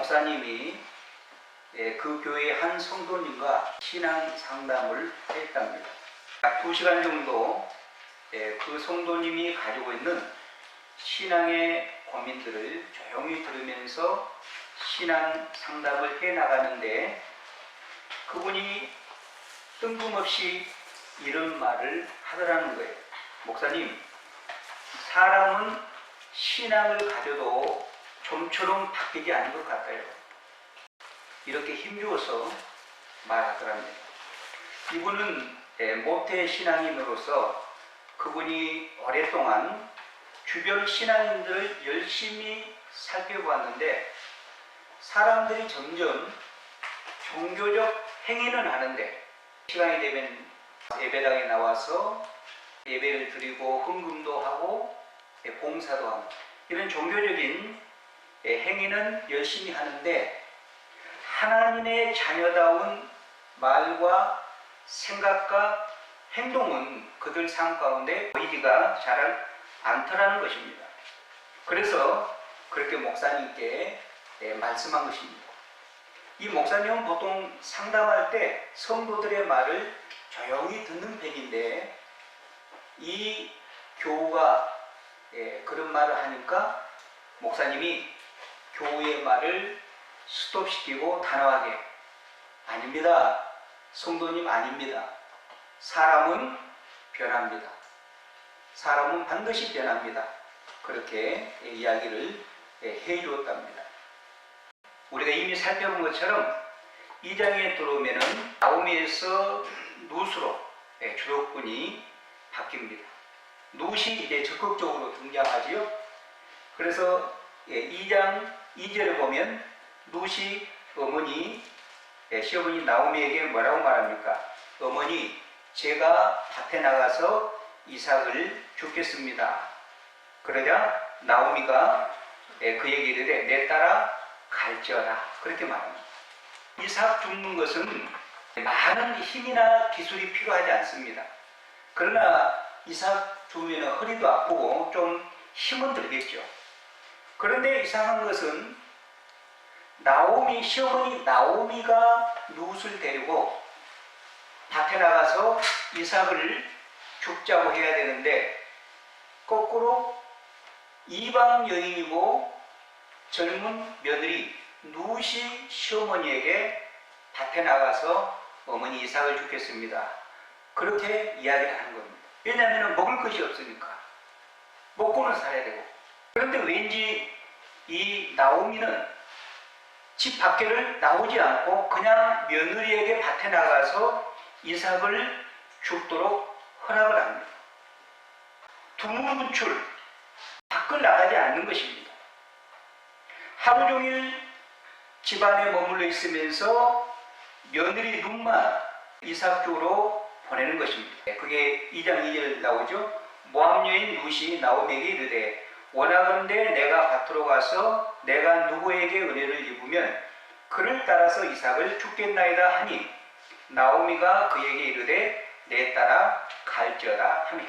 목사님이 그 교회의 한 성도님과 신앙 상담을 했답니다. 약 2시간 정도 그 성도님이 가지고 있는 신앙의 고민들을 조용히 들으면서 신앙 상담을 해 나가는데, 그분이 뜬금없이 이런 말을 하더라는 거예요. 목사님, 사람은 신앙을 가져도 좀처럼 바뀌지 않은 것 같아요. 이렇게 힘주어서 말하더랍니다. 이분은 모태 신앙인으로서 그분이 오랫동안 주변 신앙인들을 열심히 살펴보았는데, 사람들이 점점 종교적 행위는 하는데 시간이 되면 예배당에 나와서 예배를 드리고 헌금도 하고 봉사도 하고 이런 종교적인 행위는 열심히 하는데, 하나님의 자녀다운 말과 생각과 행동은 그들 삶 가운데 보이지가 잘 않더라는 것입니다. 그래서 그렇게 목사님께 말씀한 것입니다. 이 목사님은 보통 상담할 때 성도들의 말을 조용히 듣는 편인데, 이 교우가 그런 말을 하니까 목사님이 교우의 말을 스톱시키고 단호하게, 아닙니다. 성도님 아닙니다. 사람은 변합니다. 사람은 반드시 변합니다. 그렇게 이야기를 해 주었답니다. 우리가 이미 살펴본 것처럼 2장에 들어오면은 나오미에서 룻으로 주역군이 바뀝니다. 룻이 이제 적극적으로 등장하지요. 그래서 2장 2절에 보면 룻이 어머니, 시어머니 나오미에게 뭐라고 말합니까? 어머니, 제가 밭에 나가서 이삭을 줍겠습니다. 그러자 나오미가 그에게 이르되 내 딸아 갈지어다, 그렇게 말합니다. 이삭 줍는 것은 많은 힘이나 기술이 필요하지 않습니다. 그러나 이삭 주면 허리도 아프고 좀 힘은 들겠죠. 그런데 이상한 것은 나오미, 시어머니 나오미가 룻을 데리고 밭에 나가서 이삭을 줍자고 해야 되는데, 거꾸로 이방 여인이고 젊은 며느리 룻이 시어머니에게 밭에 나가서 어머니 이삭을 줍겠습니다, 그렇게 이야기를 하는 겁니다. 왜냐하면 먹을 것이 없으니까 먹고는 살아야 되고. 그런데 왠지 이 나오미는 집 밖에를 나오지 않고 그냥 며느리에게 밭에 나가서 이삭을 줍도록 허락을 합니다. 두문분출, 밖을 나가지 않는 것입니다. 하루 종일 집안에 머물러 있으면서 며느리 룻만 이삭 주로 보내는 것입니다. 그게 2장 2절 나오죠. 모압 여인 룻이 나오미에게 이르되 원하건대 내가 밭으로 가서 내가 누구에게 은혜를 입으면 그를 따라서 이삭을 줍겠나이다 하니 나오미가 그에게 이르되 내 딸아 갈지어다 하며.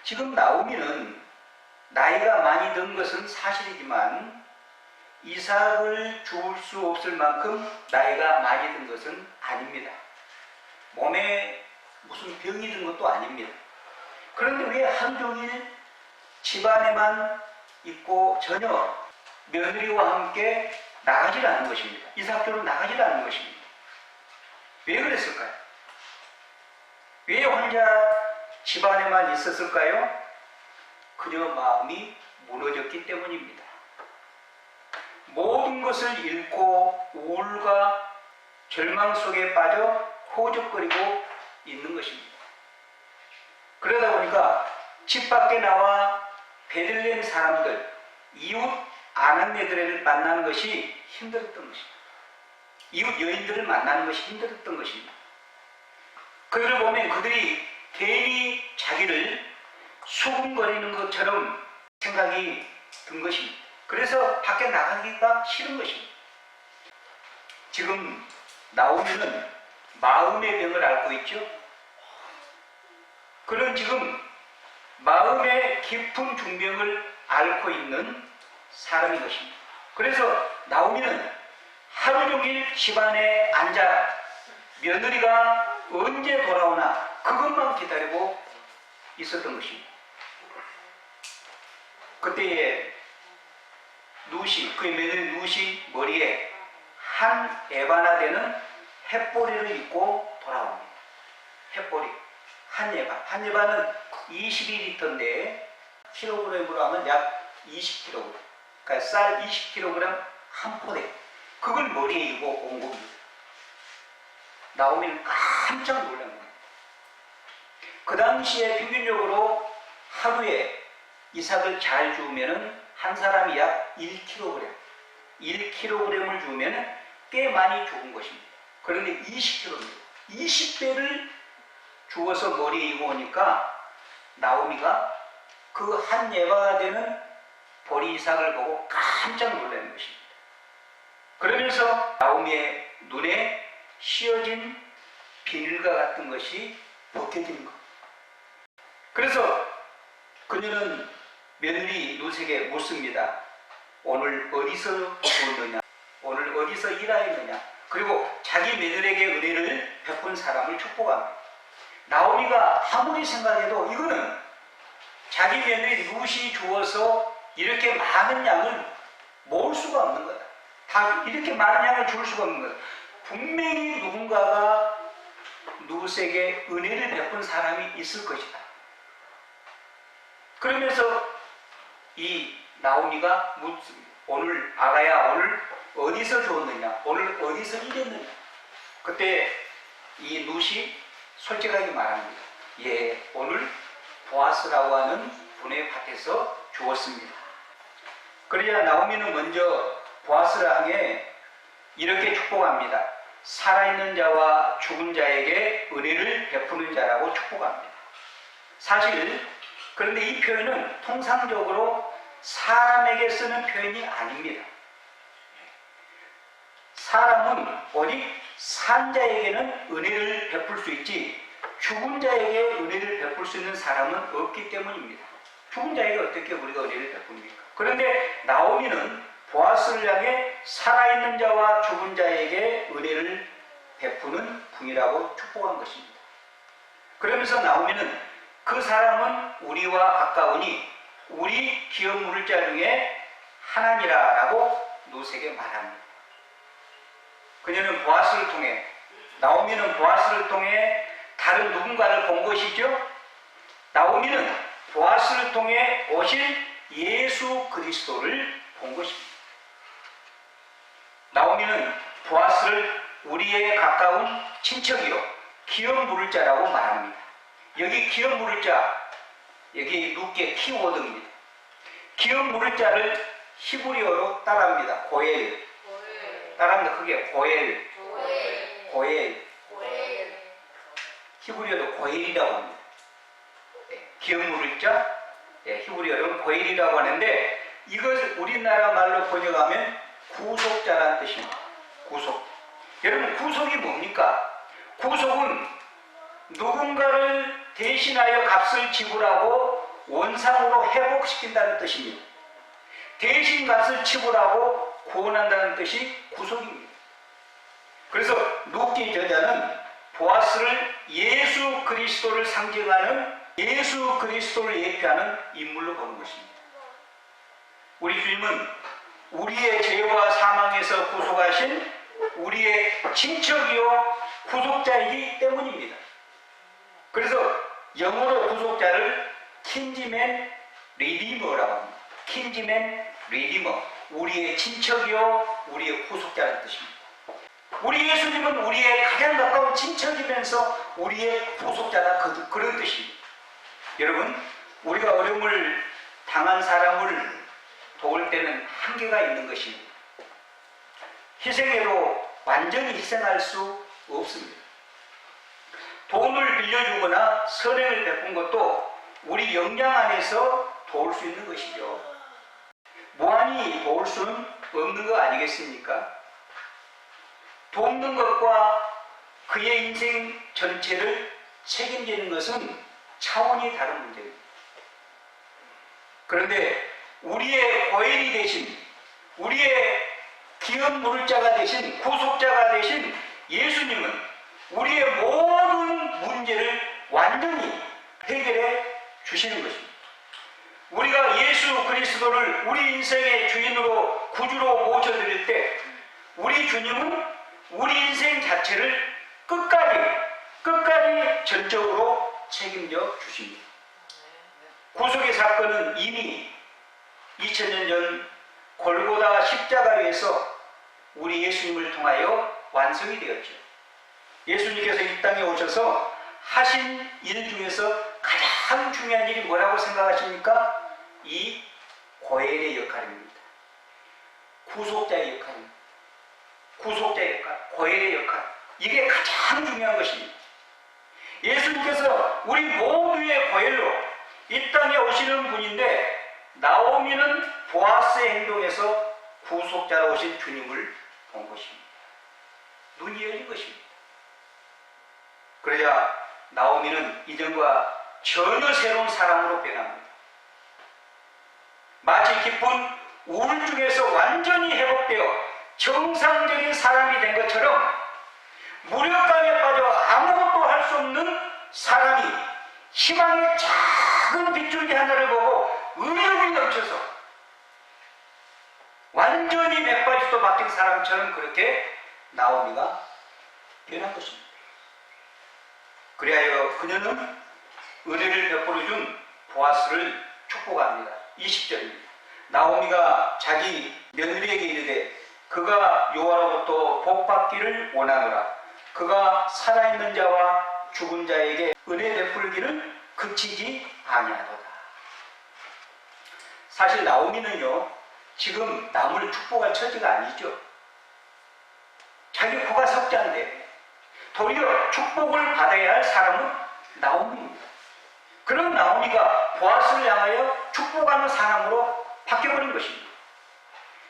지금 나오미는 나이가 많이 든 것은 사실이지만 이삭을 줄 수 없을 만큼 나이가 많이 든 것은 아닙니다. 몸에 무슨 병이 든 것도 아닙니다. 그런데 왜 하루 종일 집안에만 있고 전혀 며느리와 함께 나가질 않는 것입니다. 이삭주로 나가질 않는 것입니다. 왜 그랬을까요? 왜 혼자 집안에만 있었을까요? 그녀 마음이 무너졌기 때문입니다. 모든 것을 잃고 우울과 절망 속에 빠져 호적거리고 있는 것입니다. 그러다 보니까 집 밖에 나와 베들레헴 사람들, 이웃 아낙네들을 만나는 것이 힘들었던 것입니다. 이웃 여인들을 만나는 것이 힘들었던 것입니다. 그들을 보면 그들이 괜히 자기를 수군거리는 것처럼 생각이 든 것입니다. 그래서 밖에 나가기가 싫은 것입니다. 지금 나오미는 마음의 병을 앓고 있죠. 그는 지금 마음의 깊은 중병을 앓고 있는 사람인 것입니다. 그래서 나오미는 하루 종일 집안에 앉아 며느리가 언제 돌아오나 그것만 기다리고 있었던 것입니다. 그때에 누시, 그의 며느리 누시 머리에 한 에바나 되는 햇보리를 입고 돌아옵니다. 햇보리, 한 에바. 한 에바는 22리터인데 킬로그램으로 하면 약 20kg. 그러니까 쌀 20kg 한 포대. 그걸 머리에 입고 온 겁니다. 나오미는 깜짝 놀란 거예요. 그 당시에 평균적으로 하루에 이삭을 잘 주우면은 한 사람이 약 1kg, 1kg을 주우면 꽤 많이 죽은 것입니다. 그런데 20kg입니다. 20배를 주워서 머리에 입고 오니까 나오미가 그 한 예바가 되는 보리 이삭을 보고 깜짝 놀라는 것입니다. 그러면서 나오미의 눈에 씌어진 비늘과 같은 것이 벗겨지는 것. 그래서 그녀는 며느리 룻에게 묻습니다. 오늘 어디서 주었느냐? 오늘 어디서 일하였느냐? 그리고 자기 며느리에게 은혜를 베푼 사람을 축복합니다. 나오미가 아무리 생각해도 이거는 자기 며느리 룻이 주어서 이렇게 많은 양을 모을 수가 없는 거다. 다 이렇게 많은 양을 줄 수가 없는 거다. 분명히 누군가가 룻에게 은혜를 베푼 사람이 있을 것이다. 그러면서 이 나오미가 묻습니다. 오늘 아가야, 오늘 어디서 주었느냐? 오늘 어디서 일했느냐? 그때 이 룻이 솔직하게 말합니다. 예, 오늘 보아스라고 하는 분의 밭에서 주었습니다. 그러자 나오미는 먼저 보아스를 향해 이렇게 축복합니다. 살아있는 자와 죽은 자에게 은혜를 베푸는 자라고 축복합니다. 사실 그런데 이 표현은 통상적으로 사람에게 쓰는 표현이 아닙니다. 사람은 오직 산 자에게는 은혜를 베풀 수 있지 죽은 자에게 은혜를 베풀 수 있는 사람은 없기 때문입니다. 죽은 자에게 어떻게 우리가 은혜를 베풉니까? 그런데 나오미는 보아스를 향해 살아있는 자와 죽은 자에게 은혜를 베푸는 분이라고 축복한 것입니다. 그러면서 나오미는 그 사람은 우리와 가까우니 우리 기업 물을 자 중에 하나니라 라고 룻에게 말합니다. 그녀는 보아스를 통해, 나오미는 보아스를 통해 다른 누군가를 본 것이죠. 나오미는 보아스를 통해 오실 예수 그리스도를 본 것입니다. 나오미는 보아스를 우리의 가까운 친척이요 기업 물을 자라고 말합니다. 여기 기업 물을 자, 여기 룻의 키워드입니다. 기업 물을 자를 히브리어로 따라합니다. 고엘. 따라합니다. 그게 고엘. 고엘. 히브리어로 고엘이라고 합니다. 기업 물을 자, 히브리어로 고엘이라고 하는데 이것을 우리나라 말로 번역하면 구속자라는 뜻입니다. 구속. 여러분 구속이 뭡니까? 구속은 누군가를 대신하여 값을 지불하고 원상으로 회복시킨다는 뜻입니다. 대신 값을 지불하고 구원한다는 뜻이 구속입니다. 그래서 룻기 저자는 보아스를 예수 그리스도를 상징하는 예수 그리스도를 예표하는 인물로 보는 것입니다. 우리 주님은 우리의 죄와 사망에서 구속하신 우리의 친척이요 구속자이기 때문입니다. 그래서 영어로 구속자를 킨지맨 리디머라고 합니다. 킨지맨 리디머, 우리의 친척이요 우리의 구속자라는 뜻입니다. 우리 예수님은 우리의 가장 가까운 친척이면서 우리의 구속자다, 그런 뜻입니다. 여러분, 우리가 어려움을 당한 사람을 도울 때는 한계가 있는 것입니다. 희생으로 완전히 희생할 수 없습니다. 돈을 빌려주거나 선행을 베푼 것도 우리 역량 안에서 도울 수 있는 것이죠. 무한히 도울 수는 없는 거 아니겠습니까? 돕는 것과 그의 인생 전체를 책임지는 것은 차원이 다른 문제입니다. 그런데 우리의 고인이 되신, 우리의 기름 부을 자가 되신 구속자가 되신 예수님은 우리의 모든 문제를 완전히 해결해 주시는 것입니다. 우리가 예수 그리스도를 우리 인생의 주인으로 구주로 모셔드릴 때 우리 주님은 우리 인생 자체를 끝까지 전적으로 책임져 주십니다. 구속의 사건은 이미 2000년 전 골고다 십자가에서 우리 예수님을 통하여 완성이 되었죠. 예수님께서 이 땅에 오셔서 하신 일 중에서 가장 중요한 일이 뭐라고 생각하십니까? 이 고엘의 역할입니다. 구속자의 역할입니다. 구속자의 역할, 고엘의 역할. 이게 가장 중요한 것입니다. 예수님께서 우리 모두의 고엘로 이 땅에 오시는 분인데 나오미는 보아스의 행동에서 구속자로 오신 주님을 본 것입니다. 눈이 열린 것입니다. 그러자 나오미는 이전과 전혀 새로운 사람으로 변합니다. 마치 깊은 우울증에서 완전히 회복되어 정상적인 사람이 된 것처럼 무력감에 빠져 아무것도 할 수 없는 사람이 희망의 작은 빗줄기 하나를 보고 의욕이 넘쳐서 완전히 180도 바뀐 사람처럼 그렇게 나오미가 변한 것입니다. 그리하여 그녀는 은혜를 베풀어 준 보아스를 축복합니다. 20절입니다. 나오미가 자기 며느리에게 이르되 그가 여호와로부터 복받기를 원하노라. 그가 살아있는 자와 죽은 자에게 은혜 베풀기를 그치지 아니하도다. 사실 나오미는요 지금 남을 축복할 처지가 아니죠. 자기 코가 석자인데 도리어 축복을 받아야 할 사람은 나오미입니다. 그런 나오미가 보아스를 향하여 축복하는 사람으로 바뀌어버린 것입니다.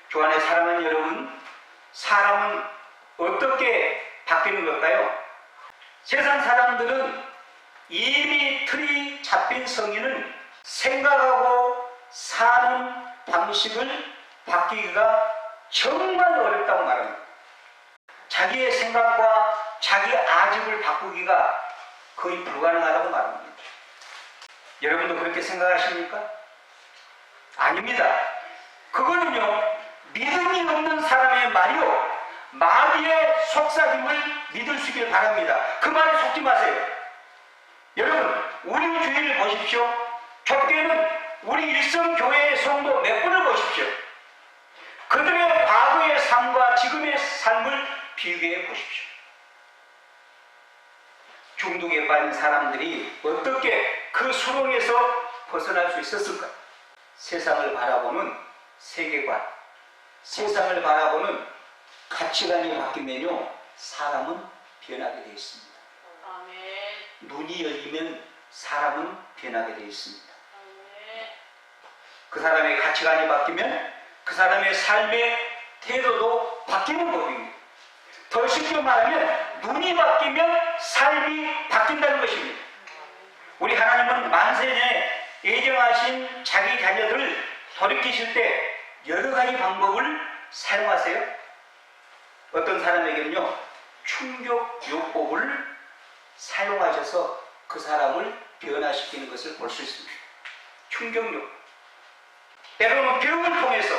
주안의 사랑하는 여러분, 사람은 어떻게 바뀌는 걸까요? 세상 사람들은 이미 틀이 잡힌 성인은 생각하고 사는 방식을 바뀌기가 정말 어렵다고 말합니다. 자기의 생각과 자기 아집을 바꾸기가 거의 불가능하다고 말합니다. 여러분도 그렇게 생각하십니까? 아닙니다. 그거는요 믿음이 없는 사람의 말이요 마귀의 속삭임을 믿을 수 있길 바랍니다. 그 말에 속지 마세요. 여러분 우리 주위를 보십시오. 좁게는 우리 일성교회의 성도 몇 분을 보십시오. 그들의 과거의 삶과 지금의 삶을 비교해 보십시오. 중독에 빠진 사람들이 어떻게 그 수렁에서 벗어날 수 있었을까? 세상을 바라보는 세계관, 세상을 바라보는 가치관이 바뀌면요 사람은 변하게 되어 있습니다. 아멘. 눈이 열리면 사람은 변하게 되어 있습니다. 아멘. 그 사람의 가치관이 바뀌면 그 사람의 삶의 태도도 바뀌는 법입니다. 더 쉽게 말하면 눈이 바뀌면 삶이 바뀐다는 것입니다. 우리 하나님은 만세전에 예정하신 자기 자녀들을 돌이키실 때 여러 가지 방법을 사용하세요. 어떤 사람에게는요 충격요법을 사용하셔서 그 사람을 변화시키는 것을 볼 수 있습니다. 충격요법. 때로는 병을 통해서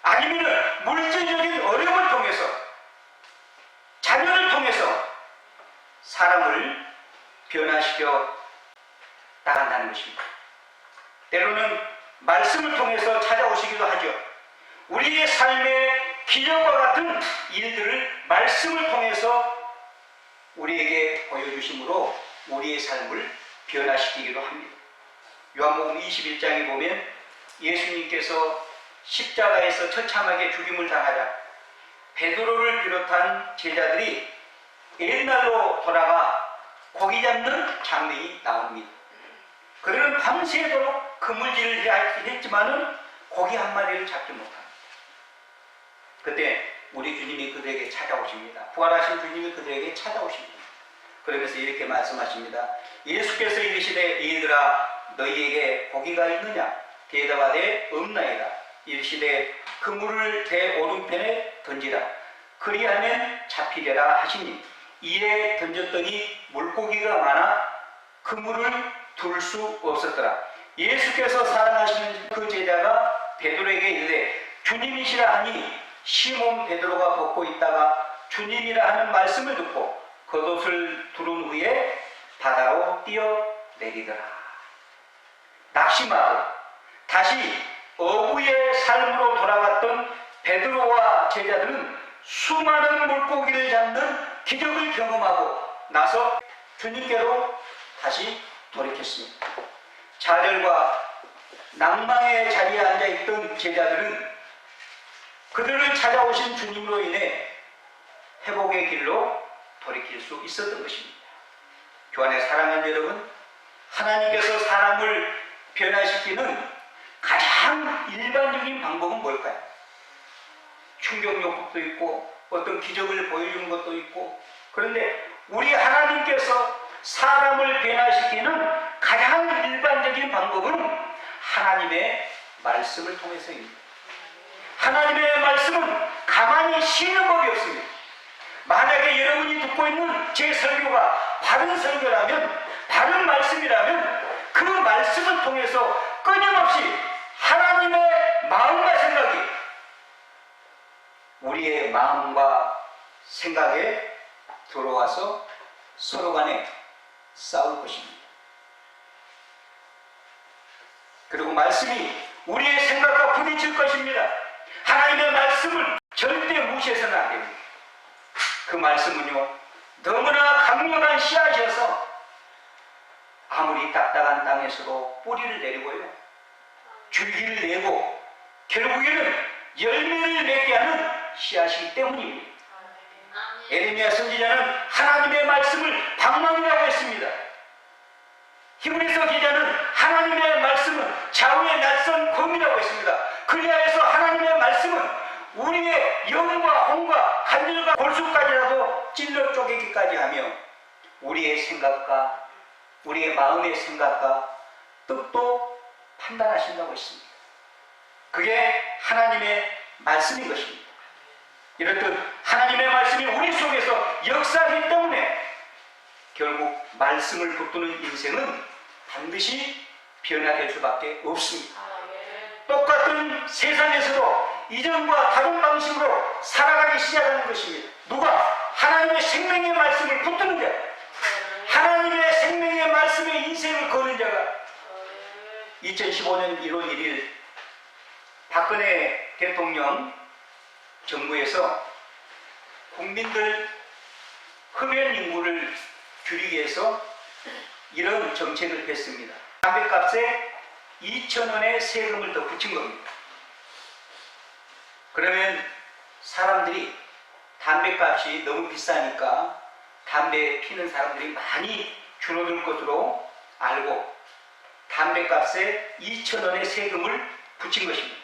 아니면 물질적인 어려움을 통해서 자녀를 통해서 사람을 변화시켜 나간다는 것입니다. 때로는 말씀을 통해서 찾아오시기도 하죠. 우리의 삶의 기적과 같은 일들을 말씀을 통해서 우리에게 보여주심으로 우리의 삶을 변화시키기도 합니다. 요한복음 21장에 보면 예수님께서 십자가에서 처참하게 죽임을 당하자 베드로를 비롯한 제자들이 옛날로 돌아가 고기 잡는 장면이 나옵니다. 그들은 밤새도록 그물질을 했지만은 고기 한 마리를 잡지 못합니다. 그때 우리 주님이 그들에게 찾아오십니다. 부활하신 주님이 그들에게 찾아오십니다. 그러면서 이렇게 말씀하십니다. 예수께서 이르시되 얘들아 너희에게 고기가 있느냐? 대답하되 없나이다. 이르시되 그물을 대 오른편에 던지라. 던지라. 그리하면 잡히리라 하시니 이에 던졌더니 물고기가 많아 그물을 둘 수 없었더라. 예수께서 사랑하시는 그 제자가 베드로에게 이르되 주님이시라 하니 시몬 베드로가 벗고 있다가 주님이라 하는 말씀을 듣고 겉옷을 두른 후에 바다로 뛰어내리더라. 낙심하고 다시 어부의 삶으로 돌아갔던 베드로와 제자들은 수많은 물고기를 잡는 기적을 경험하고 나서 주님께로 다시 돌이켰습니다. 좌절과 낭망의 자리에 앉아있던 제자들은 그들을 찾아오신 주님으로 인해 회복의 길로 돌이킬 수 있었던 것입니다. 교환의 사랑하는 여러분, 하나님께서 사람을 변화시키는 가장 일반적인 방법은 뭘까요? 충격요법도 있고 어떤 기적을 보여주는 것도 있고, 그런데 우리 하나님께서 사람을 변화시키는 가장 일반적인 방법은 하나님의 말씀을 통해서입니다. 하나님의 말씀은 가만히 쉬는 법이 없습니다. 만약에 여러분이 듣고 있는 제 설교가 바른 설교라면, 바른 말씀이라면 그 말씀을 통해서 끊임없이 하나님의 마음과 생각이 우리의 마음과 생각에 들어와서 서로 간에 싸울 것입니다. 그리고 말씀이 우리의 생각과 부딪힐 것입니다. 하나님의 말씀을 절대 무시해서는 안 됩니다. 그 말씀은요, 너무나 강력한 씨앗이어서 아무리 딱딱한 땅에서도 뿌리를 내리고요, 줄기를 내고 결국에는 열매를 맺게 하는 씨앗이기 때문입니다. 에레미야 선지자는 하나님의 말씀을 방망이라고 했습니다. 히브리서 기자는 하나님의 말씀은 좌우의 낯선 검이라고 했습니다. 그리하여서 하나님의 말씀은 우리의 영과 혼과 간절과 골수까지라도 찔러 쪼개기까지 하며 우리의 생각과 우리의 마음의 생각과 뜻도 판단하신다고 했습니다. 그게 하나님의 말씀인 것입니다. 이렇듯 하나님의 말씀이 우리 속에서 역사하기 때문에 결국 말씀을 붙드는 인생은 반드시 변화될 수밖에 없습니다. 똑같은 세상에서도 이전과 다른 방식으로 살아가기 시작하는 것입니다. 누가? 하나님의 생명의 말씀을 붙드는 자, 하나님의 생명의 말씀에 인생을 거는 자가 2015년 1월 1일 박근혜 대통령 정부에서 국민들 흡연 인구를 줄이기 위해서 이런 정책을 폈습니다. 담배값에 2,000원의 세금을 더 붙인 겁니다. 그러면 사람들이 담배값이 너무 비싸니까 담배 피는 사람들이 많이 줄어들 것으로 알고 담배값에 2,000원의 세금을 붙인 것입니다.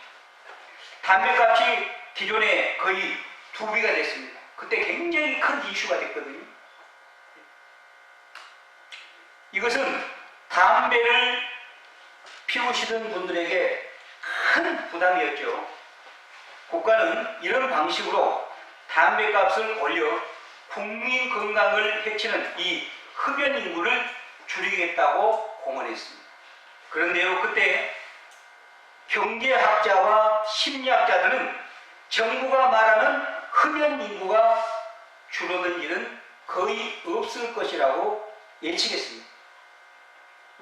담배값이 기존에 거의 2배가 됐습니다. 그때 굉장히 큰 이슈가 됐거든요. 이것은 담배를 피우시던 분들에게 큰 부담이었죠. 국가는 이런 방식으로 담배값을 올려 국민 건강을 해치는 이 흡연 인구를 줄이겠다고 공언했습니다. 그런데요, 그때 경제학자와 심리학자들은 정부가 말하는 흡연 인구가 줄어든 일은 거의 없을 것이라고 예측했습니다.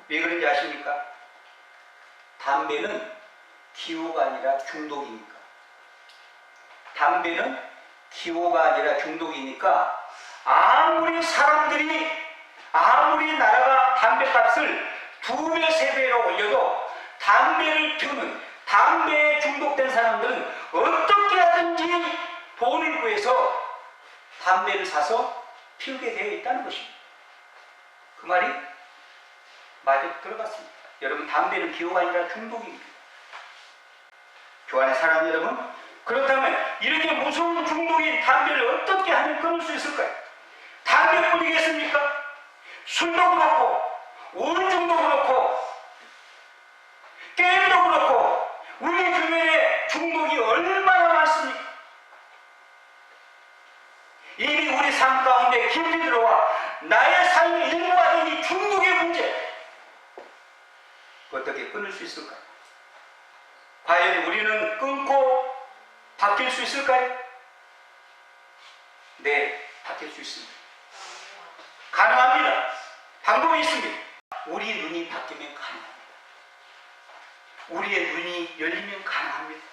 왜 그런지 아십니까? 담배는 기호가 아니라 중독이니까. 담배는 기호가 아니라 중독이니까 아무리 나라가 담배값을 2배, 3배로 올려도 담배를 피우는, 담배에 중독된 사람들은 어떻게 하든지 돈을 구해서 담배를 사서 피우게 되어 있다는 것입니다. 그 말이 맞아 들어갔습니다. 여러분, 담배는 기호가 아니라 중독입니다. 교환의 사랑 여러분, 그렇다면 이렇게 무서운 중독인 담배를 어떻게 하면 끊을 수 있을까요? 담배뿐이겠습니까? 술도 그렇고, 우울증도 그렇고, 게임도 그렇고, 우리 주변에 중독이 얼마나 많습니까? 이미 우리 삶 가운데 깊이 들어와 나의 삶의 일부가 된 이 중독의 문제, 어떻게 끊을 수 있을까요? 과연 우리는 끊고 바뀔 수 있을까요? 네, 바뀔 수 있습니다. 가능합니다. 방법이 있습니다. 우리 눈이 바뀌면 가능합니다. 우리의 눈이 열리면 가능합니다.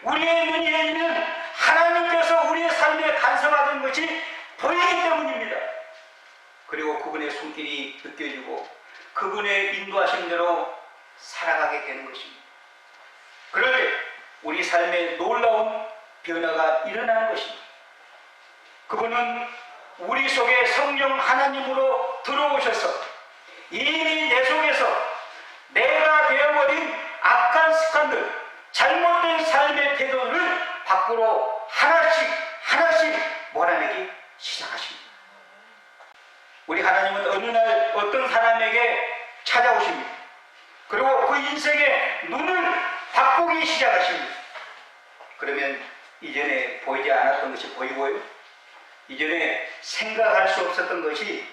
우리의 눈이 열리면 하나님께서 우리의 삶에 간섭하는 것이 보이기 때문입니다. 그리고 그분의 손길이 느껴지고 그분의 인도하심대로 살아가게 되는 것입니다. 그럴 때 우리 삶에 놀라운 변화가 일어나는 것입니다. 그분은 우리 속에 성령 하나님으로 들어오셔서 이미 내 속에서 내가 되어버린 악한 습관들, 잘못된 삶의 태도를 밖으로 하나씩 몰아내기 시작하십니다. 우리 하나님은 어느 날 어떤 사람에게 찾아오십니다. 그리고 그 인생의 눈을 바꾸기 시작하십니다. 그러면 이전에 보이지 않았던 것이 보이고요, 이전에 생각할 수 없었던 것이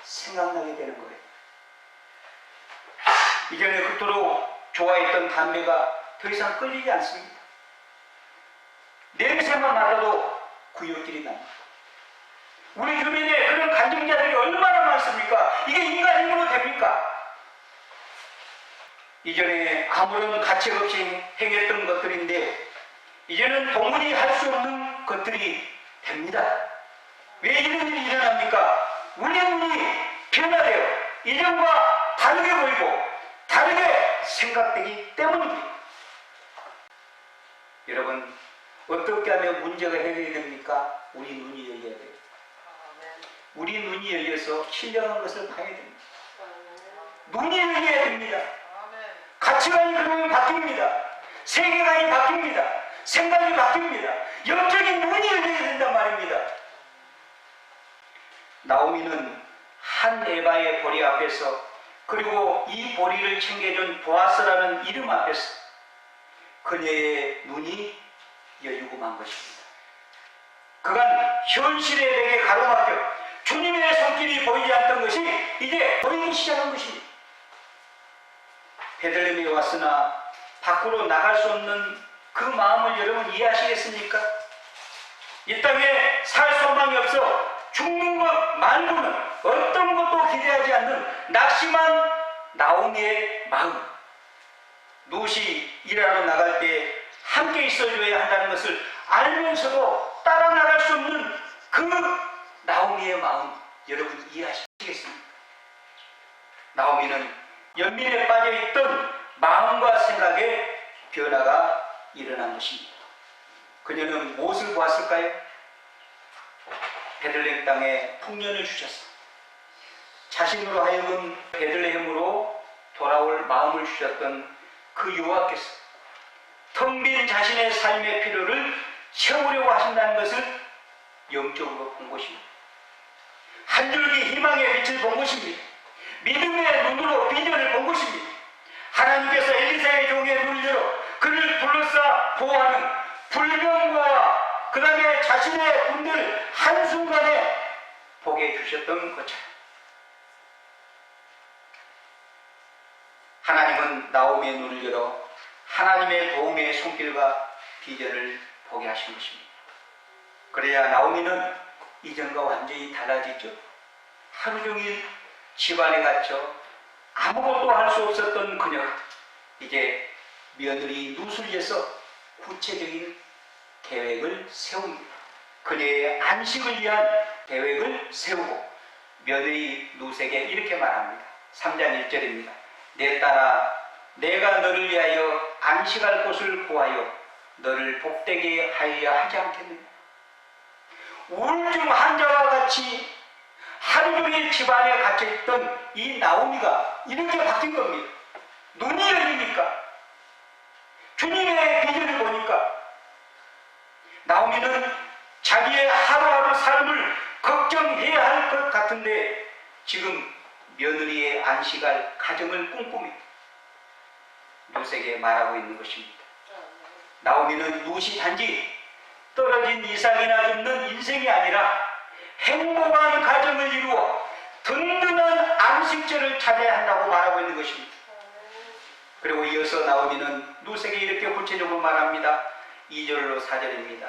생각나게 되는 거예요. 이전에 그토록 좋아했던 담배가 더 이상 끌리지 않습니다. 냄새만 맡아도 구역질이 납니다. 우리 주변에 그런 간증자들이 얼마나 많습니까? 이게 인간 힘으로 됩니까? 이전에 아무런 가책 없이 행했던 것들인데 이제는 동물이 할 수 없는 것들이 됩니다. 왜 이런 일이 일어납니까? 우리의 눈이 변화되어 이전과 다르게 보이고 다르게 생각되기 때문입니다. 여러분, 어떻게 하면 문제가 해결이 됩니까? 우리 눈이 열려야 돼요. 우리 눈이 열려서 신령한 것을 봐야 됩니다. 눈이 열려야 됩니다. 가치관이 그러면 바뀝니다. 세계관이 바뀝니다. 생각이 바뀝니다. 영적인 눈이 열려야 된단 말입니다. 나오미는 한 에바의 보리 앞에서, 그리고 이 보리를 챙겨준 보아스라는 이름 앞에서 그녀의 눈이 열리고 만 것입니다. 그간 현실에 대해 가로막혀 주님의 손길이 보이지 않던 것이 이제 보이기 시작한 것입니다. 베들레헴에 왔으나 밖으로 나갈 수 없는 그 마음을 여러분 이해하시겠습니까? 이 땅에 살 소망이 없어 죽는 것 말고는 어떤 것도 기대하지 않는 낙심한 나오미의 마음. 룻이 일하러 나갈 때 함께 있어줘야 한다는 것을 알면서도 따라 나갈 수 없는 그 나오미의 마음, 여러분 이해하시겠습니까? 나오미는 연민에 빠져있던 마음과 생각에 변화가 일어난 것입니다. 그녀는 무엇을 보았을까요? 베들레헴 땅에 풍년을 주셨어. 자신으로 하여금 베들레헴으로 돌아올 마음을 주셨던 그 여호와께서 텅 빈 자신의 삶의 필요를 채우려고 하신다는 것을 영적으로 본 것입니다. 한 줄기 희망의 빛을 본 것입니다. 믿음의 눈으로 비전을 본 것입니다. 하나님께서 엘리사의 종의 눈을 열어 그를 둘러싸 보호하는 불병과 그 다음에 자신의 군대를 한순간에 보게 해주셨던 것처럼 하나님은 나오미의 눈을 열어 하나님의 도움의 손길과 비전을 보게 하신 것입니다. 그래야 나오미는 이전과 완전히 달라지죠. 하루 종일 집안에 갇혀 아무것도 할 수 없었던 그녀가 이제 며느리 룻을 위해서 구체적인 계획을 세웁니다. 그녀의 안식을 위한 계획을 세우고 며느리 룻에게 이렇게 말합니다. 3장 1절입니다. 내 딸아, 내가 너를 위하여 안식할 곳을 구하여 너를 복되게 하려 하지 않겠느냐. 우울증 환자와 같이 하루 종일 집안에 갇혀있던 이 나오미가 이렇게 바뀐 겁니다. 눈이 열리니까, 주님의 비전을 보니까 나오미는 자기의 하루하루 삶을 걱정해야 할 것 같은데 지금 며느리의 안식할 가정을 꿈꾸며 룻에게 말하고 있는 것입니다. 나오미는 룻이 단지 떨어진 이삭이나 줍는 인생이 아니라 행복한 가정을 이루어 든든한 안식처를 찾아야 한다고 말하고 있는 것입니다. 그리고 이어서 나오미는 룻에게 이렇게 구체적으로 말합니다. 2절로 4절입니다.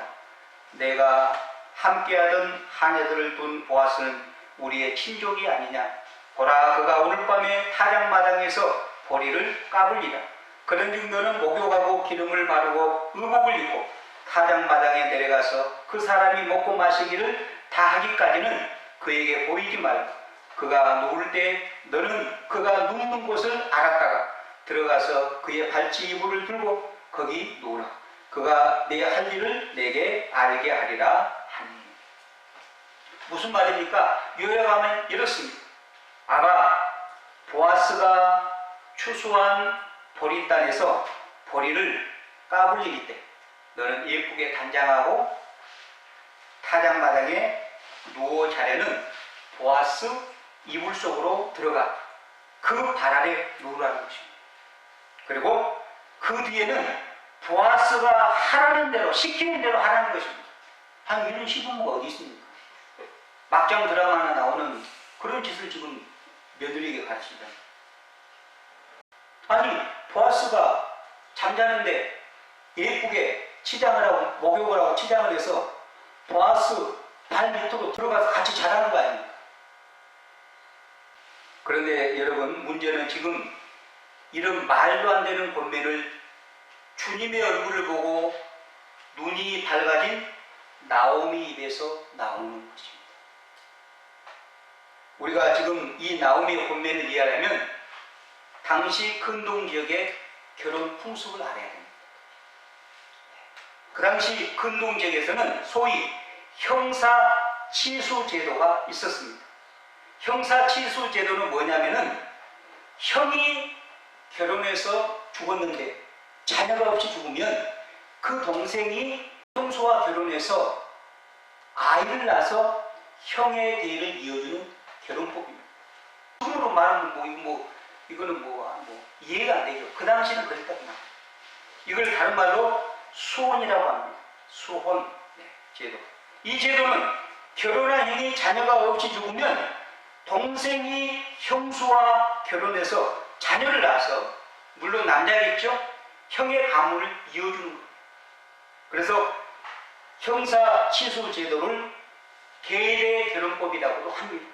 내가 함께하던 하녀들을 둔 보아스는 우리의 친족이 아니냐. 보라, 그가 오늘 밤에 타작마당에서 보리를 까불리라. 그런즉 너는 목욕하고 기름을 바르고 의복을 입고 타작마당에 내려가서 그 사람이 먹고 마시기를 다 하기까지는 그에게 보이지 말고 그가 누울 때 너는 그가 눕는 곳을 알았다가 들어가서 그의 발치 이불을 들고 거기 누우라. 그가 내 할 일을 내게 알게 하리라 하니. 무슨 말입니까? 요약하면 이렇습니다. 아가, 보아스가 추수한 보리단에서 보리를 까불리기 때 너는 예쁘게 단장하고 타작마당에 누워 자려는 보아스 이불 속으로 들어가 그 발 아래 누우라는 것입니다. 그리고 그 뒤에는 보아스가 하라는 대로, 시키는 대로 하라는 것입니다. 이런 시부모가 어디 있습니까? 막장 드라마나 나오는 그런 짓을 지금 며느리에게 가르치다. 아니, 보아스가 잠자는데 예쁘게 치장을 하고 목욕을 하고 치장을 해서 보아스 발 밑으로 들어가서 같이 자라는 거 아닙니까? 그런데 여러분, 문제는 지금 이런 말도 안 되는 권면을 주님의 얼굴을 보고 눈이 밝아진 나오미 입에서 나오는 것입니다. 우리가 지금 이 나오미의 권면을 이해하려면 당시 근동 지역의 결혼 풍습을 알아야 됩니다. 그 당시 근동 지역에서는 소위 형사치수 제도가 있었습니다. 형사치수 제도는 뭐냐면은 형이 결혼해서 죽었는데 자녀가 없이 죽으면 그 동생이 형수와 결혼해서 아이를 낳아서 형의 대를 이어주는 결혼법입니다. 지금으로 말하면 이거는 이해가 안 되죠. 그 당시는 그랬다구나. 이걸 다른 말로 수혼이라고 합니다. 수혼 제도. 이 제도는 결혼한 형이 자녀가 없이 죽으면 동생이 형수와 결혼해서 자녀를 낳아서, 물론 남자겠죠, 형의 가문을 이어주는 거예요. 그래서 형사치수 제도를 계례 결혼법이라고도 합니다.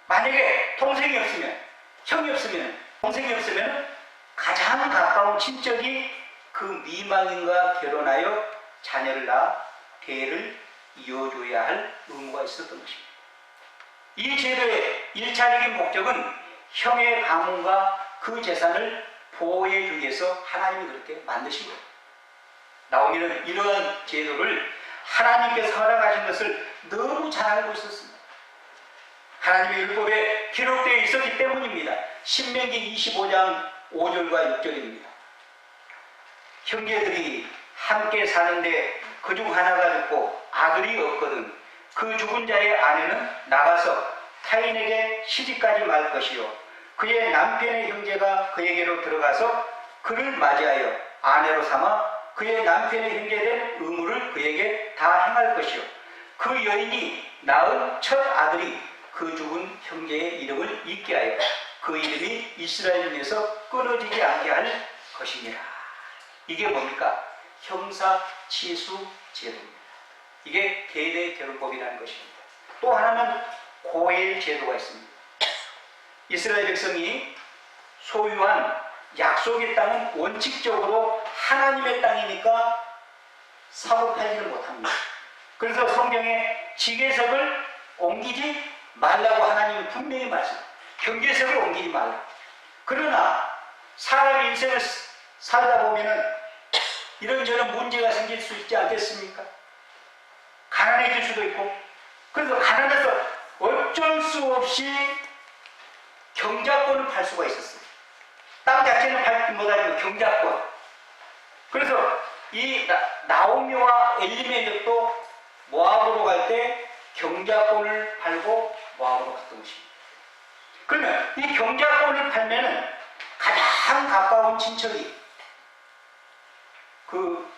만약에 동생이 없으면, 형이 없으면, 동생이 없으면 가장 가까운 친척이 그 미망인과 결혼하여 자녀를 낳아 대를 이어줘야 할 의무가 있었던 것입니다. 이 제도의 1차적인 목적은 형의 가문과 그 재산을 보호해 주기 위해서 하나님이 그렇게 만드신 거예요. 나오미는 이러한 제도를 하나님께서 허락하신 것을 너무 잘 알고 있었습니다. 하나님의 율법에 기록되어 있었기 때문입니다. 신명기 25장 5절과 6절입니다. 형제들이 함께 사는데 그중 하나가 죽고 아들이 없거든 그 죽은 자의 아내는 나가서 타인에게 시집가지 말 것이요 그의 남편의 형제가 그에게로 들어가서 그를 맞이하여 아내로 삼아 그의 남편의 형제된 의무를 그에게 다 행할 것이요 그 여인이 낳은 첫 아들이 그 죽은 형제의 이름을 잊게 하여 그 이름이 이스라엘 중에서 끊어지지 않게 할 것이니라. 이게 뭡니까? 형사치수 제도입니다. 이게 계례 결혼법이라는 것입니다. 또 하나는 고엘 제도가 있습니다. 이스라엘 백성이 소유한 약속의 땅은 원칙적으로 하나님의 땅이니까 사고 팔지는 못합니다. 그래서 성경에 지계석을 옮기지 말라고 하나님은 분명히 말씀합니다. 경계석을 옮기지 말라. 그러나 사람의 인생을 살다 보면은 이런저런 문제가 생길 수 있지 않겠습니까? 가난해질 수도 있고, 그래서 가난해서 어쩔 수 없이 경작권을 팔 수가 있었어요. 땅 자체는 팔지 못하지만 경작권. 그래서 이 나오미와 엘리멜렉도 모압으로 갈 때 경작권을 팔고 모압으로 갔던 것입니다. 그러면 이 경작권을 팔면은 가장 가까운 친척이 그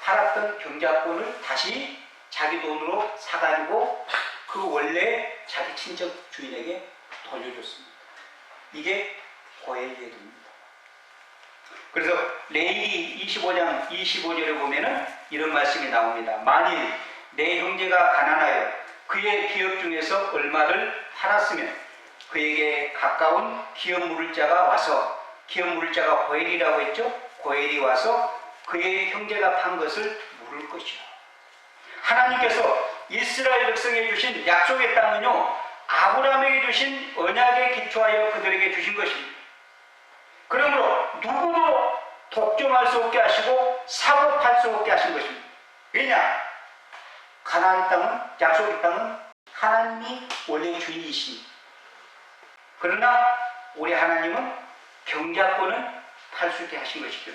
팔았던 경작권을 다시 자기 돈으로 사가지고 그 원래 자기 친척 주인에게 돌려줬습니다. 이게 고해제도입니다. 그래서 레위기 25장 25절에 보면은 이런 말씀이 나옵니다. 만일 내 형제가 가난하여 그의 기업 중에서 얼마를 팔았으면 그에게 가까운 기업 물을 자가 와서, 기업 물을 자가 고엘이라고 했죠? 고엘이 와서 그의 형제가 판 것을 물을 것이요. 하나님께서 이스라엘 백성에 주신 약속의 땅은요, 아브라함에게 주신 언약에 기초하여 그들에게 주신 것입니다. 그러므로 누구도 독점할 수 없게 하시고 사고팔 수 없게 하신 것입니다. 왜냐? 가나안 땅은, 약속의 땅은 하나님이 원래 주인이십니다. 그러나 우리 하나님은 경작권을 팔 수 있게 하신 것이죠.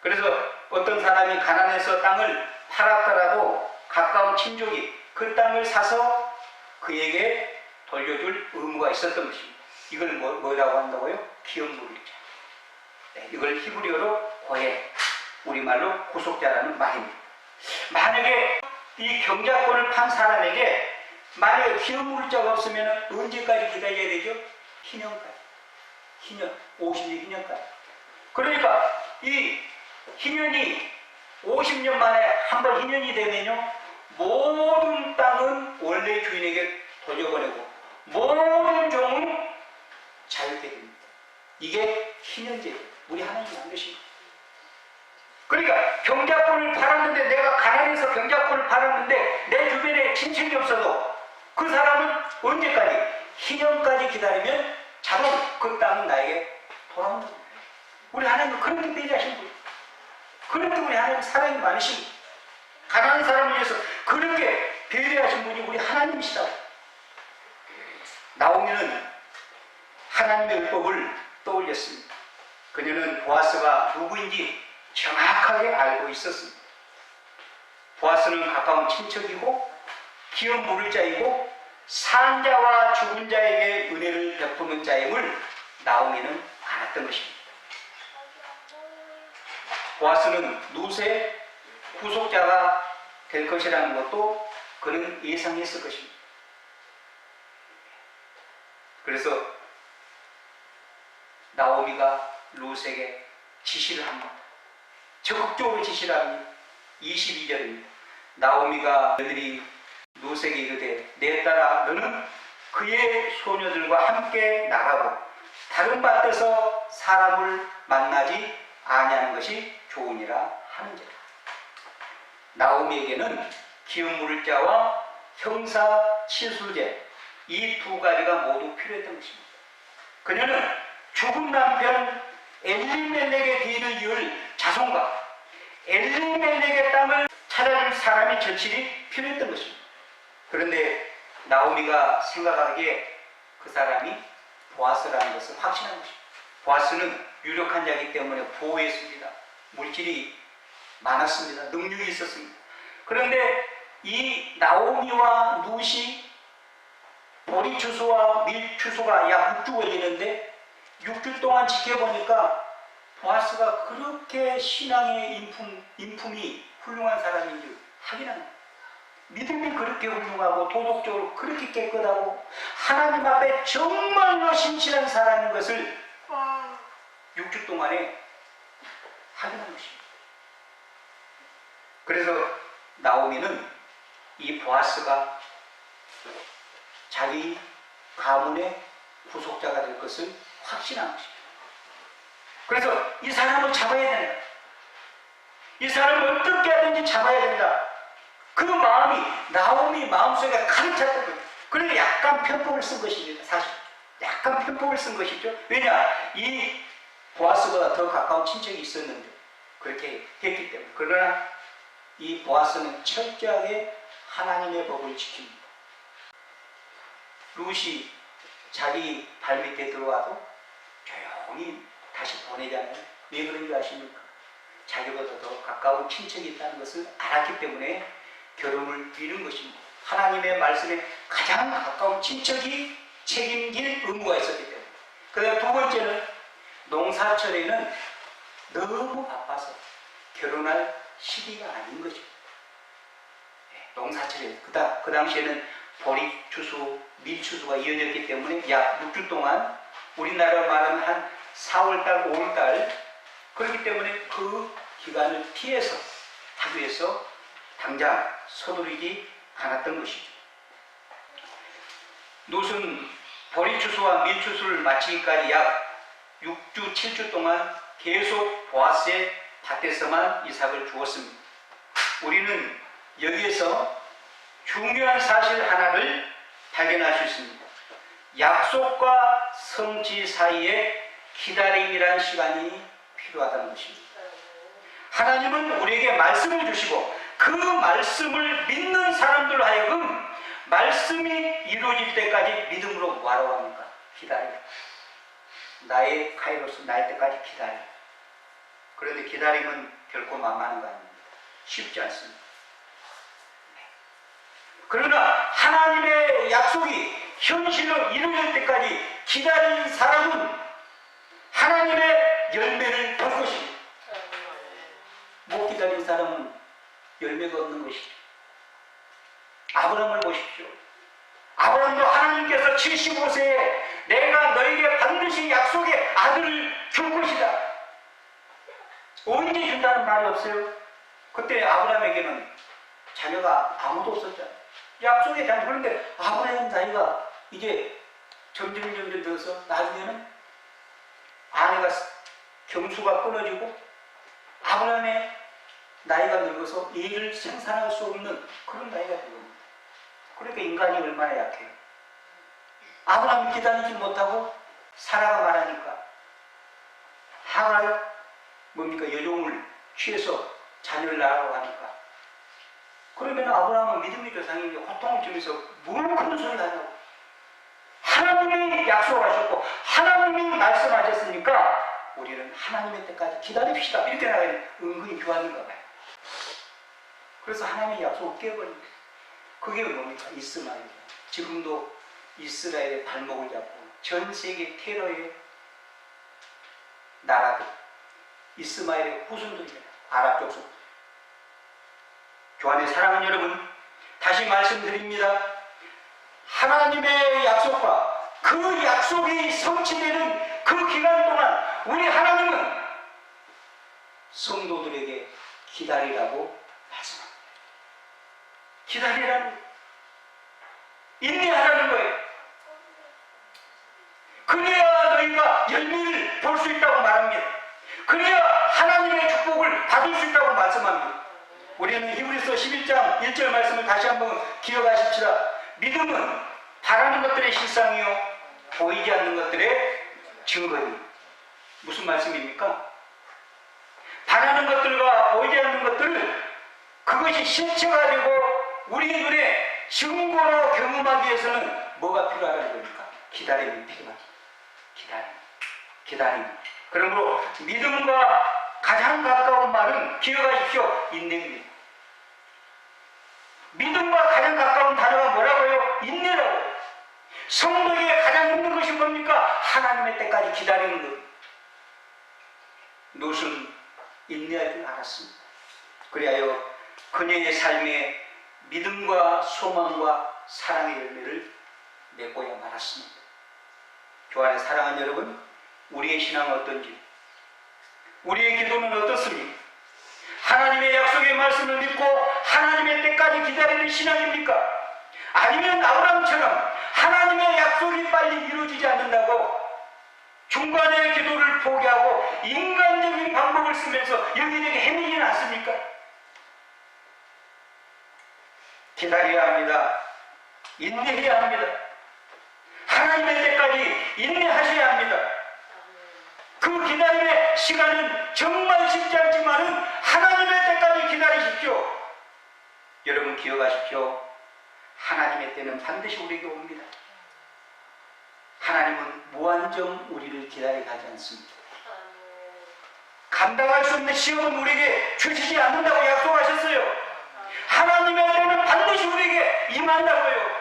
그래서 어떤 사람이 가난해서 땅을 팔았더라도 가까운 친족이 그 땅을 사서 그에게 돌려줄 의무가 있었던 것입니다. 이걸 뭐라고 한다고요? 기업 물자. 네, 이걸 히브리어로 고해, 우리말로 구속자라는 말입니다. 만약에 이 경작권을 판 사람에게 만약에 기업 물자가 없으면 언제까지 기다려야 되죠? 희년까지. 희년, 50년 희년까지. 그러니까 이 희년이 50년 만에 한 번 희년이 되면요, 모든 땅은 원래 주인에게 돌려보내고 모든 종은 자유게 됩니다. 이게 희년제예요. 우리 하나님이 한 것입니다. 그러니까 경작권을 팔았는데, 내가 가난해서 경작권을 팔았는데 내 주변에 친척이 없어도 그 사람은 언제까지? 희년까지 기다리면 자동 그 땅은 나에게 돌아온다. 우리 하나님은 그렇게 배려하신 분이에요. 그렇게 우리 하나님 사랑이 많으신 분이에요. 가난한 사람을 위해서 그렇게 배려하신 분이 우리 하나님이시다고. 나오미는 하나님의 율법을 떠올렸습니다. 그녀는 보아스가 누구인지 정확하게 알고 있었습니다. 보아스는 가까운 친척이고 기업 물을 자이고 산 자와 죽은 자에게 은혜를 베푸는 자임을 나오미는 알았던 것입니다. 보아스는 룻의 후속자가 될 것이라는 것도 그는 예상했을 것입니다. 그래서 나오미가 룻에게 지시를 합니다. 적극적으로 지시를 합니다. 22절입니다. 나오미가 너희들이 룻에게 이르되 내 딸아 너는 그의 소녀들과 함께 나가고 다른 밭에서 사람을 만나지 아니하는 것이 좋으니라 하는지라. 나오미에게는 기업 물을 자와 형사 치술제 이 두 가지가 모두 필요했던 것입니다. 그녀는 죽은 남편 엘리멜렉의 뒤를 이을 자손과 엘리멜렉의 땅을 찾아줄 사람이 절실히 필요했던 것입니다. 그런데 나오미가 생각하기에 그 사람이 보아스라는 것을 확신한 것입니다. 보아스는 유력한 자이기 때문에 보호했습니다. 물질이 많았습니다. 능력이 있었습니다. 그런데 이 나오미와 룻이 보리추수와 밀추수가 약 6주 걸리는데 6주 동안 지켜보니까 보아스가 그렇게 신앙의 인품이 훌륭한 사람인 줄 확인합니다. 믿음이 그렇게 훌륭하고 도덕적으로 그렇게 깨끗하고 하나님 앞에 정말로 신실한 사람인 것을 6주 동안에 확인한 것입니다. 그래서 나오미는 이 보아스가 자기 가문의 후속자가 될 것을 확신한 것입니다. 그래서 이 사람을 잡아야 된다. 이 사람을 어떻게 하든지 잡아야 된다. 그 마음이 나오미 마음속에 가득 찼던 거예요. 그래서 약간 편법을 쓴 것입니다. 사실 약간 편법을 쓴 것이죠. 왜냐? 이 보아스가 더 가까운 친척이 있었는데 그렇게 했기 때문에. 그러나 이 보아스는 철저하게 하나님의 법을 지킵니다. 룻이 자기 발밑에 들어와도 조용히 다시 보내잖아요. 왜 그런 줄 아십니까? 자기보다 더 가까운 친척이 있다는 것을 알았기 때문에 결혼을 미룬 것입니다. 하나님의 말씀에 가장 가까운 친척이 책임질 의무가 있었기 때문에. 그 다음 두 번째는 농사철에는 너무 바빠서 결혼할 시기가 아닌 거죠. 농사철에 그 당시에는 보리추수, 밀추수가 이어졌기 때문에 약 6주 동안 우리나라로 말하면 한 4월달, 5월달 그렇기 때문에 그 기간을 피해서 하루에서 당장 서두르지 않았던 것이죠. 롯은 보리추수와 밀추수를 마치기까지 약 6주, 7주 동안 계속 보아스의 밭에서만 이삭을 주었습니다. 우리는 여기에서 중요한 사실 하나를 발견할 수 있습니다. 약속과 성취 사이에 기다림이라는 시간이 필요하다는 것입니다. 하나님은 우리에게 말씀을 주시고 그 말씀을 믿는 사람들로 하여금 말씀이 이루어질 때까지 믿음으로 뭐하라고 합니까? 기다려. 나의 카이로스, 나의 때까지 기다려. 그런데 기다림은 결코 만만한 거 아닙니다. 쉽지 않습니다. 그러나 하나님의 약속이 현실로 이루어질 때까지 기다린 사람은 하나님의 열매를 볼 것입니다. 못 기다린 사람은 열매가 없는 것이죠. 아브라함을 보십시오. 아브라함도 하나님께서 75세에 내가 너에게 반드시 약속의 아들을 줄 것이다. 언제 준다는 말이 없어요. 그때 아브라함에게는 자녀가 아무도 없었잖아요. 약속의 자녀. 그런데 아브라함 나이가 이제 점점 들어서 나중에는 아내가 경수가 끊어지고 아브라함의 나이가 늙어서 애를 생산할 수 없는 그런 나이가 되는 겁니다. 그러니까 인간이 얼마나 약해요. 아브라함이 기다리지 못하고 사라가 말하니까 하갈 뭡니까? 여종을 취해서 자녀를 낳으라고 하니까 그러면 아브라함은 믿음의 조상인데 고통을 주면서 뭘 그런 소리를 하냐고. 하나님이 약속하셨고 하나님이 말씀하셨으니까 우리는 하나님의 때까지 기다립시다. 이렇게 나가면 은근히 교환인가 봐요. 그래서 하나님의 약속을 깨버립니다. 그게 뭡니까? 이스마엘. 지금도 이스라엘의 발목을 잡고 전 세계 테러의 나라들 이스마엘의 후손들이잖아요. 아랍 족속. 교환의 사랑하는 여러분, 다시 말씀드립니다. 하나님의 약속과 그 약속이 성취되는 그 기간 동안 우리 하나님은 성도들에게 기다리라고 말씀합니다. 기다리라는 거예요. 인내하라는 거예요. 그래야 너희가 열매를 볼 수 있다고 말합니다. 그래야 하나님의 축복을 받을 수 있다고 말씀합니다. 우리는 히브리서 11장 1절 말씀을 다시 한번 기억하십시다. 믿음은 바라는 것들의 실상이요 보이지 않는 것들의 증거입니다. 무슨 말씀입니까? 바라는 것들과 보이지 않는 것들 그것이 실체가 되고 우리 눈에 증거로 경험하기 위해서는 뭐가 필요하다는 겁니까? 기다림이 필요합니다. 기다림. 그러므로 믿음과 가장 가까운 말은 기억하십시오. 인내입니다. 믿음과 가장 가까운 단어가 뭐라고요? 인내라고. 성도에게 가장 힘든 것이 뭡니까? 하나님의 때까지 기다리는 것. 롯은 인내할 줄 알았습니다. 그리하여 그녀의 삶에 믿음과 소망과 사랑의 열매를 맺고야 말았습니다. 교환의 사랑하는 여러분, 우리의 신앙은 어떤지, 우리의 기도는 어떻습니까? 하나님의 약속의 말씀을 믿고 하나님의 때까지 기다리는 신앙입니까? 아니면 아브라함처럼 하나님의 약속이 빨리 이루어지지 않는다고 중간에 기도를 포기하고 인간적인 방법을 쓰면서 여기저기 헤매지는 않습니까? 기다려야 합니다. 인내해야 합니다. 하나님의 때까지 인내하셔야 합니다. 그 기다림의 시간은 정말 쉽지 않지만은 하나님의 때까지 기다리십시오. 여러분 기억하십시오. 하나님의 때는 반드시 우리에게 옵니다. 하나님은 무한정 우리를 기다리게 하지 않습니다. 감당할 수 없는 시험은 우리에게 주시지 않는다고 약속하셨어요. 하나님의 때는 반드시 우리에게 임한다고요.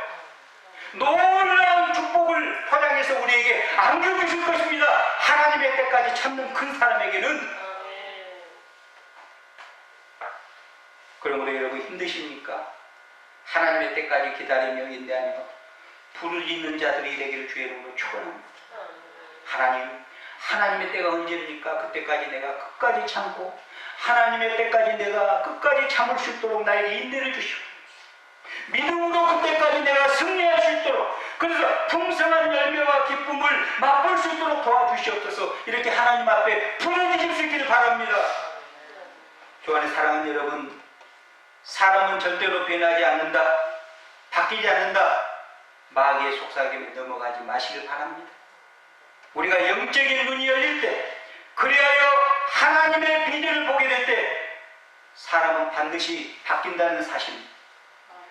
놀라운 축복을 포장해서 우리에게 안겨주실 것입니다. 하나님의 때까지 참는 그 사람에게는 힘드십니까? 하나님의 때까지 기다리며 인내하며 불을 잇는 자들이 되기를 주의 이름으로 축원합니다. 하나님의 때가 언제입니까? 그때까지 내가 끝까지 참고 하나님의 때까지 내가 끝까지 참을 수 있도록 나에게 인내를 주시고 믿음으로 그때까지 내가 승리할 수 있도록 그래서 풍성한 열매와 기쁨을 맛볼 수 있도록 도와주시옵소서. 이렇게 하나님 앞에 부르짖을 수 있기를 바랍니다. 주안의 사랑하는 여러분, 사람은 절대로 변하지 않는다, 바뀌지 않는다, 마귀의 속삭임에 넘어가지 마시길 바랍니다. 우리가 영적인 눈이 열릴 때, 그리하여 하나님의 비전을 보게 될 때 사람은 반드시 바뀐다는 사실입니다.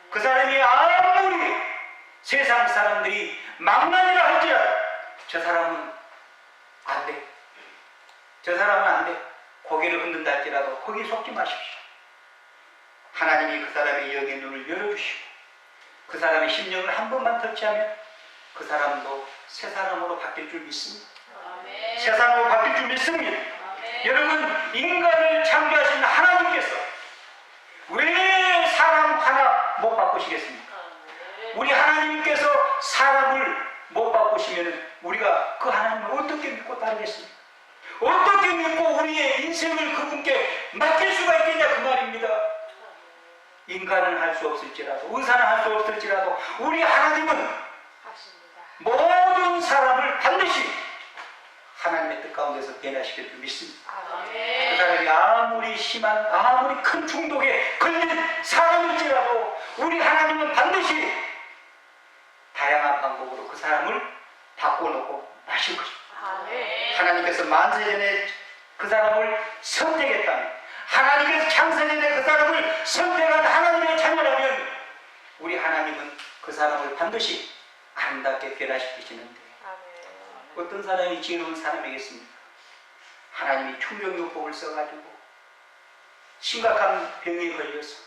그 사람이 아무리 세상 사람들이 망나니라 할지라도 저 사람은 안 돼. 저 사람은 안 돼. 고개를 흔든다 할지라도 거기에 속지 마십시오. 하나님이 그 사람의 영의 눈을 열어주시고 그 사람의 심령을 한 번만 터치하면 그 사람도 새 사람으로 바뀔 줄 믿습니다. 아멘. 새 사람으로 바뀔 줄 믿습니다. 아멘. 여러분, 인간을 창조하신 하나님께서 왜 사람 하나 못 바꾸시겠습니까? 우리 하나님께서 사람을 못 바꾸시면 우리가 그 하나님을 어떻게 믿고 따르겠습니까? 어떻게 믿고 우리의 인생을 그분께 맡길 수가 있겠냐 그 말입니다. 인간은 할 수 없을지라도 의사는 할 수 없을지라도 우리 하나님은 하십니다. 모든 사람을 반드시 하나님의 뜻 가운데서 변화시킬 줄 믿습니다. 그 아멘. 사람이 아무리 심한 아무리 큰 중독에 걸린 사람일지라도 우리 하나님은 반드시 다양한 방법으로 그 사람을 바꿔놓고 마실 것입니다. 아멘. 하나님께서 만세전에 그 사람을 선택했다면 하나님께서 창세전에 그 사람을 선택한 하나님의 자녀라면 우리 하나님은 그 사람을 반드시 아름답게 변화시키시는데 어떤 사람이 지혜로운 사람이겠습니까? 하나님이 충정요법을 써가지고 심각한 병에 걸려서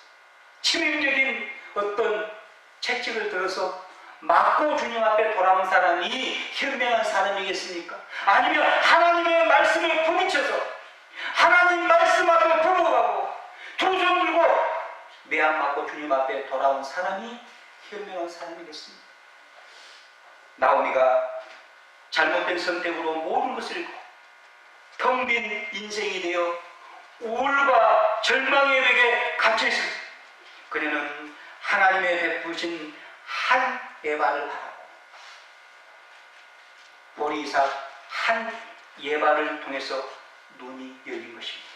치명적인 어떤 채찍을 들어서 맞고 주님 앞에 돌아온 사람이 현명한 사람이겠습니까? 아니면 하나님의 말씀에 부딪혀서 하나님 말씀 앞에 부부가고 두 손 들고 매안 맞고 주님 앞에 돌아온 사람이 현명한 사람이겠습니까? 나오미가 잘못된 선택으로 모든 것을 잃고 텅 빈 인생이 되어 우울과 절망의 벽에 갇혀있을 때 그녀는 하나님의 베푸신 한 예발을 바라고 보리 이삭 한 예발을 통해서 눈이 열린 것입니다.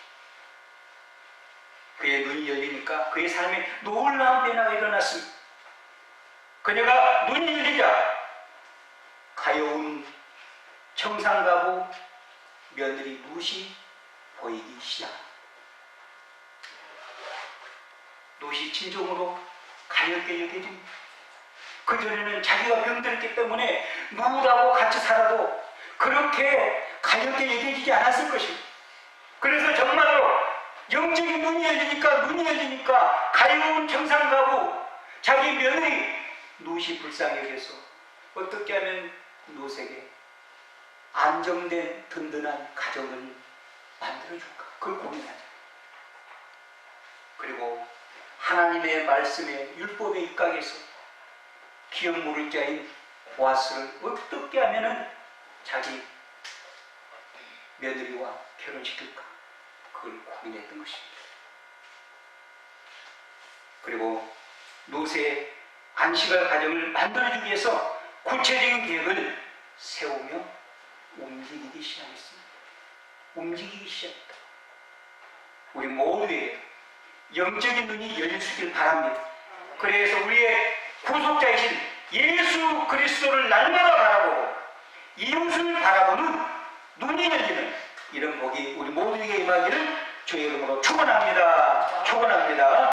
그의 눈이 열리니까 그의 삶에 놀라운 변화가 일어났습니다. 그녀가 눈이 열리자 가여운 청산가부 며느리 룻이 보이기 시작합니다. 룻이 진정으로 가볍게 여겨집니다. 그전에는 자기가 병들었기 때문에 룻하고 같이 살아도 그렇게 가볍게 여겨지지 않았을 것입니다. 그래서 정말로 영적인 눈이 열리니까 가여운 청산가부 자기 며느리 룻이 불쌍히 여겨서 어떻게 하면 룻에게 안정된 든든한 가정을 만들어줄까? 그걸 고민하자. 그리고 하나님의 말씀에 율법에 입각해서 기업 모를 자인 보아스를 어떻게 하면은 자기 며느리와 결혼시킬까? 그걸 고민했던 것입니다. 그리고 룻의 안식할 가정을 만들어주기 위해서 구체적인 계획을 세우며 움직이기 시작했습니다. 움직이기 시작했다. 우리 모두의 영적인 눈이 열릴 수 있길 바랍니다. 그래서 우리의 구속자이신 예수 그리스도를 날마다 바라보고 이웃을 바라보는 눈이 열리는 이런 복이 우리 모두에게 임하기를 주의 이름으로 축원합니다. 축원합니다.